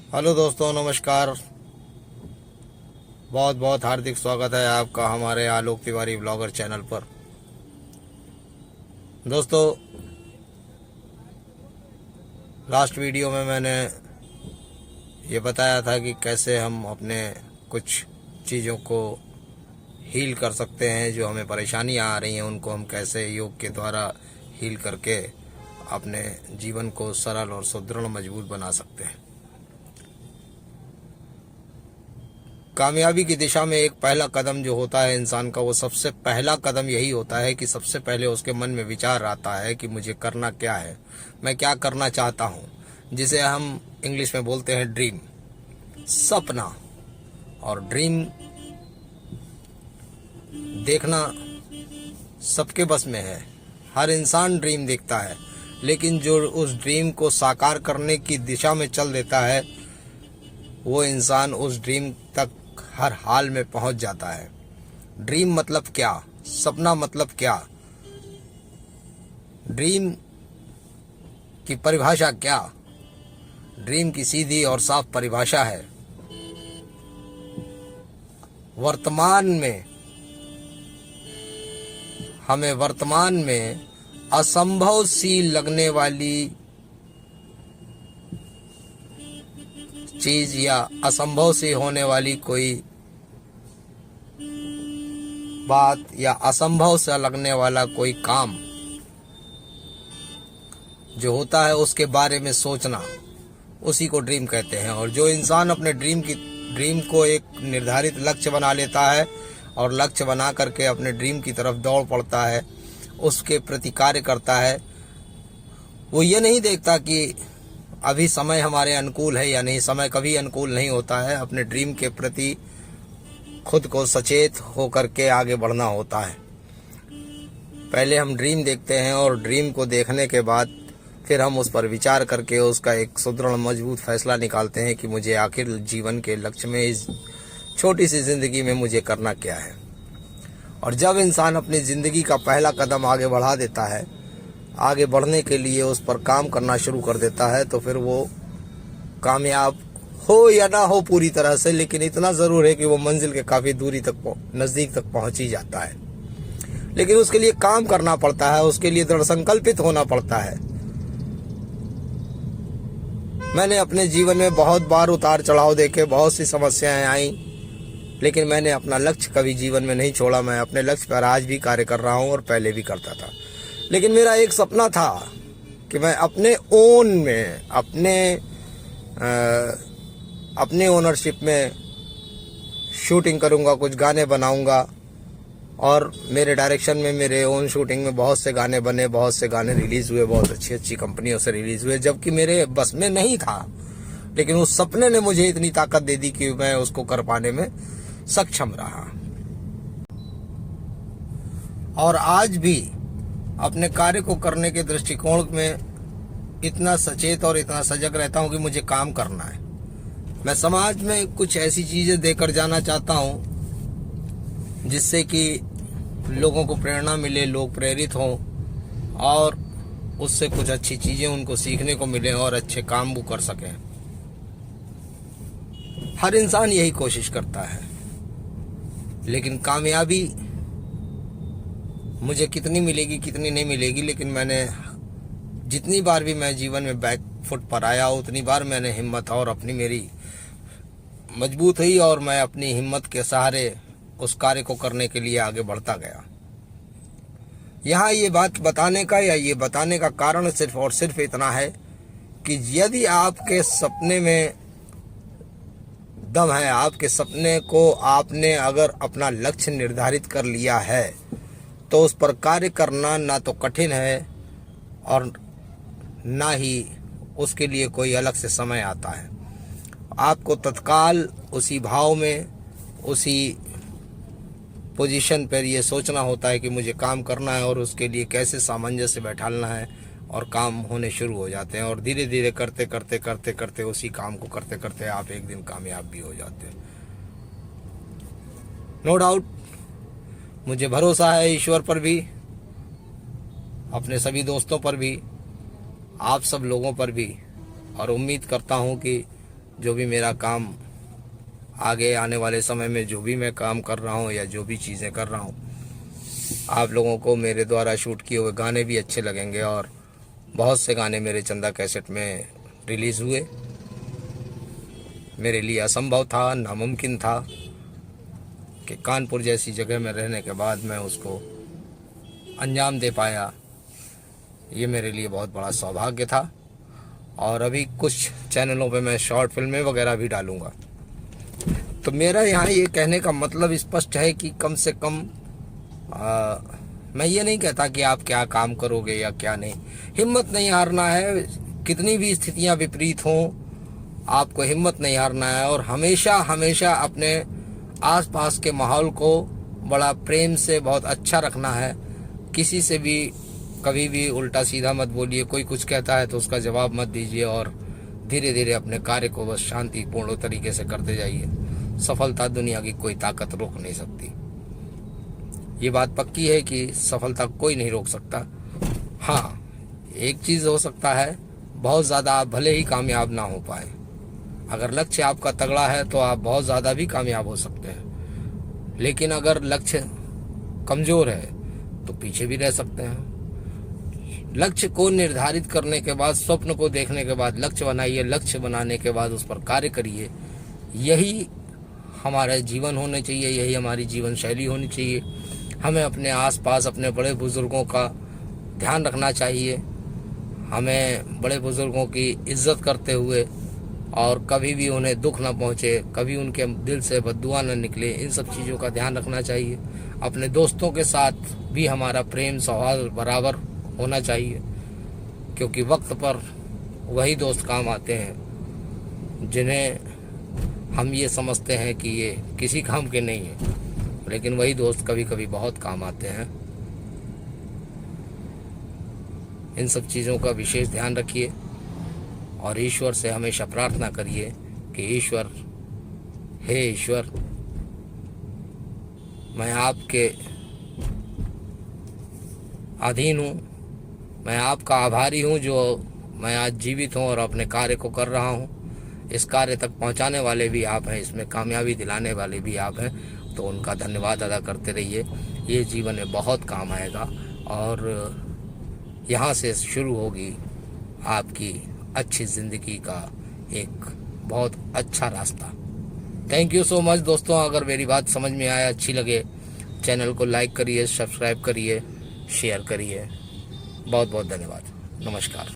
Hello दोस्तों, नमस्कार। बहुत बहुत हार्दिक स्वागत है आपका हमारे आलोक तिवारी ब्लॉगर चैनल पर। दोस्तों, लास्ट वीडियो में मैंने ये बताया था कि कैसे हम अपने कुछ चीज़ों को हील कर सकते हैं। जो हमें परेशानियां आ रही हैं उनको हम कैसे योग के द्वारा हील करके अपने जीवन को सरल और सुदृढ़ मजबूत बना सकते हैं। कामयाबी की दिशा में एक पहला कदम जो होता है इंसान का, वो सबसे पहला कदम यही होता है कि सबसे पहले उसके मन में विचार आता है कि मुझे करना क्या है, मैं क्या करना चाहता हूँ, जिसे हम इंग्लिश में बोलते हैं ड्रीम, सपना। और ड्रीम देखना सबके बस में है, हर इंसान ड्रीम देखता है, लेकिन जो उस ड्रीम को साकार करने की दिशा में चल देता है वो इंसान उस ड्रीम तक हर हाल में पहुंच जाता है। ड्रीम मतलब क्या, सपना मतलब क्या, ड्रीम की परिभाषा क्या? ड्रीम की सीधी और साफ परिभाषा है, हमें वर्तमान में असंभव सी लगने वाली चीज या असंभव से होने वाली कोई बात या असंभव सा लगने वाला कोई काम जो होता है उसके बारे में सोचना, उसी को ड्रीम कहते हैं। और जो इंसान अपने ड्रीम को एक निर्धारित लक्ष्य बना लेता है और लक्ष्य बना करके अपने ड्रीम की तरफ दौड़ पड़ता है, उसके प्रति कार्य करता है, वो ये नहीं देखता कि अभी समय हमारे अनुकूल है या नहीं। समय कभी अनुकूल नहीं होता है। अपने ड्रीम के प्रति खुद को सचेत होकर के आगे बढ़ना होता है। पहले हम ड्रीम देखते हैं और ड्रीम को देखने के बाद फिर हम उस पर विचार करके उसका एक सुदृढ़ मजबूत फैसला निकालते हैं कि मुझे आखिर जीवन के लक्ष्य में, इस छोटी सी जिंदगी में मुझे करना क्या है। और जब इंसान अपनी जिंदगी का पहला कदम आगे बढ़ा देता है, आगे बढ़ने के लिए उस पर काम करना शुरू कर देता है, तो फिर वो कामयाब हो या ना हो पूरी तरह से, लेकिन इतना ज़रूर है कि वो मंजिल के काफ़ी दूरी तक, नज़दीक तक पहुंच ही जाता है। लेकिन उसके लिए काम करना पड़ता है, उसके लिए दृढ़ संकल्पित होना पड़ता है। मैंने अपने जीवन में बहुत बार उतार चढ़ाव देखे, बहुत सी समस्याएं आई, लेकिन मैंने अपना लक्ष्य कभी जीवन में नहीं छोड़ा। मैं अपने लक्ष्य पर आज भी कार्य कर रहा हूँ और पहले भी करता था। लेकिन मेरा एक सपना था कि मैं अपने ओन में, अपने ओनरशिप में शूटिंग करूँगा, कुछ गाने बनाऊँगा। और मेरे डायरेक्शन में, मेरे ओन शूटिंग में बहुत से गाने बने, बहुत से गाने रिलीज़ हुए, बहुत अच्छी अच्छी कंपनियों से रिलीज़ हुए, जबकि मेरे बस में नहीं था। लेकिन उस सपने ने मुझे इतनी ताकत दे दी कि मैं उसको कर पाने में सक्षम रहा। और आज भी अपने कार्य को करने के दृष्टिकोण में इतना सचेत और इतना सजग रहता हूं कि मुझे काम करना है। मैं समाज में कुछ ऐसी चीज़ें देकर जाना चाहता हूं जिससे कि लोगों को प्रेरणा मिले, लोग प्रेरित हों और उससे कुछ अच्छी चीज़ें उनको सीखने को मिलें और अच्छे काम वो कर सकें। हर इंसान यही कोशिश करता है, लेकिन कामयाबी मुझे कितनी मिलेगी कितनी नहीं मिलेगी, लेकिन मैंने जितनी बार भी मैं जीवन में बैक फुट पर आया, उतनी बार मैंने हिम्मत और अपनी मेरी मजबूत हुई और मैं अपनी हिम्मत के सहारे उस कार्य को करने के लिए आगे बढ़ता गया। यहाँ ये बात बताने का या ये बताने का कारण सिर्फ और सिर्फ इतना है कि यदि आपके सपने में दम है, आपके सपने को आपने अगर अपना लक्ष्य निर्धारित कर लिया है, तो उस पर कार्य करना ना तो कठिन है और ना ही उसके लिए कोई अलग से समय आता है। आपको तत्काल उसी भाव में, उसी पोजीशन पर ये सोचना होता है कि मुझे काम करना है और उसके लिए कैसे सामंजस्य बैठालना है, और काम होने शुरू हो जाते हैं। और धीरे धीरे करते करते करते करते उसी काम को करते करते आप एक दिन कामयाब भी हो जाते हैं। नो डाउट, मुझे भरोसा है ईश्वर पर भी, अपने सभी दोस्तों पर भी, आप सब लोगों पर भी, और उम्मीद करता हूं कि जो भी मेरा काम आगे आने वाले समय में जो भी मैं काम कर रहा हूँ या जो भी चीज़ें कर रहा हूँ, आप लोगों को मेरे द्वारा शूट किए हुए गाने भी अच्छे लगेंगे। और बहुत से गाने मेरे चंदा कैसेट में रिलीज़ हुए। मेरे लिए असंभव था, नामुमकिन था कि कानपुर जैसी जगह में रहने के बाद मैं उसको अंजाम दे पाया। ये मेरे लिए बहुत बड़ा सौभाग्य था। और अभी कुछ चैनलों पे मैं शॉर्ट फिल्में वगैरह भी डालूँगा। तो मेरा यहाँ ये कहने का मतलब स्पष्ट है कि कम से कम मैं ये नहीं कहता कि आप क्या काम करोगे या क्या नहीं। हिम्मत नहीं हारना है, कितनी भी स्थितियाँ विपरीत हों, आपको हिम्मत नहीं हारना है। और हमेशा हमेशा अपने आसपास के माहौल को बड़ा प्रेम से बहुत अच्छा रखना है। किसी से भी कभी भी उल्टा सीधा मत बोलिए। कोई कुछ कहता है तो उसका जवाब मत दीजिए और धीरे धीरे अपने कार्य को बस शांतिपूर्ण तरीके से करते जाइए। सफलता दुनिया की कोई ताकत रोक नहीं सकती। ये बात पक्की है कि सफलता कोई नहीं रोक सकता। हाँ, एक चीज़ हो सकता है, बहुत ज़्यादा आप भले ही कामयाब ना हो पाए। अगर लक्ष्य आपका तगड़ा है तो आप बहुत ज़्यादा भी कामयाब हो सकते हैं। लेकिन अगर लक्ष्य कमज़ोर है तो पीछे भी रह सकते हैं। लक्ष्य को निर्धारित करने के बाद, स्वप्न को देखने के बाद लक्ष्य बनाइए। लक्ष्य बनाने के बाद उस पर कार्य करिए। यही हमारा जीवन होना चाहिए, यही हमारी जीवन शैली होनी चाहिए। हमें अपने आसपास अपने बड़े बुज़ुर्गों का ध्यान रखना चाहिए। हमें बड़े बुज़ुर्गों की इज्जत करते हुए और कभी भी उन्हें दुख न पहुँचे, कभी उनके दिल से बद्दुआ न निकले, इन सब चीज़ों का ध्यान रखना चाहिए। अपने दोस्तों के साथ भी हमारा प्रेम सौहार्द बराबर होना चाहिए, क्योंकि वक्त पर वही दोस्त काम आते हैं जिन्हें हम ये समझते हैं कि ये किसी काम के नहीं है, लेकिन वही दोस्त कभी कभी बहुत काम आते हैं। इन सब चीज़ों का विशेष ध्यान रखिए और ईश्वर से हमेशा प्रार्थना करिए कि ईश्वर, हे ईश्वर, मैं आपके अधीन हूँ, मैं आपका आभारी हूँ जो मैं आज जीवित हूँ और अपने कार्य को कर रहा हूँ। इस कार्य तक पहुँचाने वाले भी आप हैं, इसमें कामयाबी दिलाने वाले भी आप हैं, तो उनका धन्यवाद अदा करते रहिए। ये जीवन में बहुत काम आएगा और यहाँ से शुरू होगी आपकी अच्छी ज़िंदगी का एक बहुत अच्छा रास्ता। थैंक यू सो मच दोस्तों। अगर मेरी बात समझ में आए, अच्छी लगे, चैनल को लाइक करिए, सब्सक्राइब करिए, शेयर करिए। बहुत बहुत धन्यवाद। नमस्कार।